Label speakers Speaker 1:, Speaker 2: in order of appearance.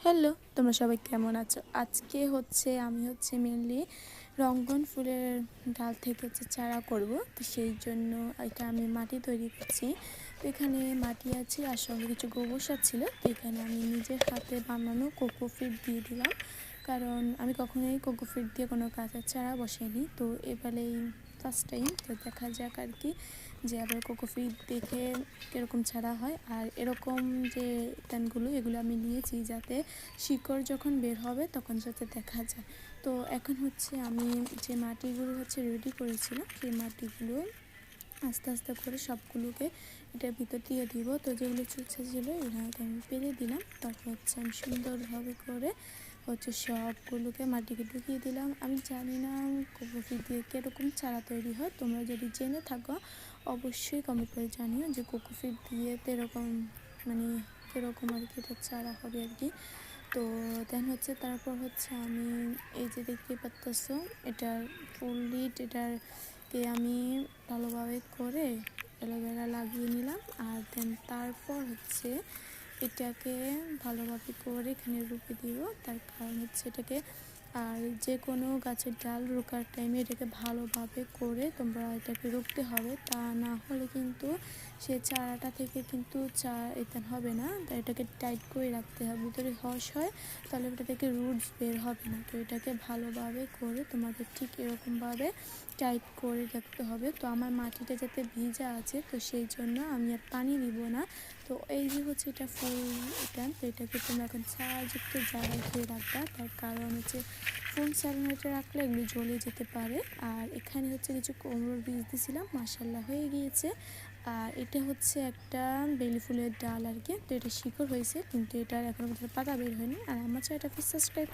Speaker 1: Hello, তোমরা সবাই কেমন আছো? আজকে আমি মেনলি রঙ্গন ফুলের ডাল থেকে চারা করব। তো সেই জন্য এটা আমি মাটি তৈরি করছি। তো এখানে মাটি আছে আর সঙ্গে কিছু গোবর সার ছিল। তো এখানে আমি নিজের হাতে বানানো কোকোপিট দিয়ে দিলাম, কারণ আমি কখনোই কোকোপিট দিয়ে কোনো গাছের চারা বসাইনি। তো এবারেই ফার্স্ট টাইম, তো দেখা যাক আর কি যে আবার কোকোপিট দেখে কীরকম ছাড়া হয়। আর এরকম যে উপাদানগুলো এগুলো আমি নিয়েছি যাতে শিকড় যখন বের হবে তখন যাতে দেখা যায়। তো এখন আমি যে মাটিগুলো রেডি করেছিলাম সেই মাটিগুলো আস্তে আস্তে করে সবগুলোকে এটার ভিতর দিয়ে দিব। তো যেগুলো চুলছে ছিল এগুলোকে আমি পেরে দিলাম। তারপর আমি সুন্দরভাবে করে সবগুলোকে মাটিকে ঢুকিয়ে দিলাম। আমি জানি না কোকোপিট দিয়ে কীরকম চারা তৈরি হয়, তোমরা যদি জেনে থাকো অবশ্যই কমেন্ট করে জানিও যে কোকোপিট দিয়ে এরকম মানে কীরকম আর কি এটা চারা হবে আর কি। তো দেন তারপর আমি এই যে দেখতে পাচ্তেছো এটার ফুল লিড এটারকে আমি ভালোভাবে করে অ্যালোভেরা লাগিয়ে নিলাম। আর দেন তারপর এটাকে ভালোভাবে করে এখানে রুপে দিব। তার কারণ এটাকে আর যে কোনো গাছের ডাল রোকার টাইমে এটাকে ভালোভাবে করে তোমরা এটাকে রুখতে হবে, তা না হলে কিন্তু সে চারাটা থেকে কিন্তু এটা হবে না। তাই এটাকে টাইট করে রাখতে হবে, ভিতরে হস হয় তাহলে ওটা থেকে রুটস বের হবে না। তো এটাকে ভালোভাবে করে তোমাদের ঠিক এরকমভাবে টাইট করে রাখতে হবে। তো আমার মাটিটা যাতে ভিজা আছে, তো সেই জন্য আমি আর পানি দিব না। তো এই যে এটা ফুল এটা, তো এটাকে তোমরা এখন ছায়াযুক্ত জায়গায় ধুয়ে রাখবা। তার কারণ ফুল স্যালাইনাইটে রাখলে এগুলো জ্বলে যেতে পারে। আর এখানে কিছু কুমড়োর বীজ দিয়েছিলাম, মাশাআল্লাহ হয়ে গিয়েছে। আর এটা একটা বেলি ফুলের ডাল আর কি। তো এটা শিকড় হয়েছে কিন্তু এটার এখনো পর্যন্ত পাতা বের হয়নি। আর আমার চ্যানেলটা প্লিজ সাবস্ক্রাইব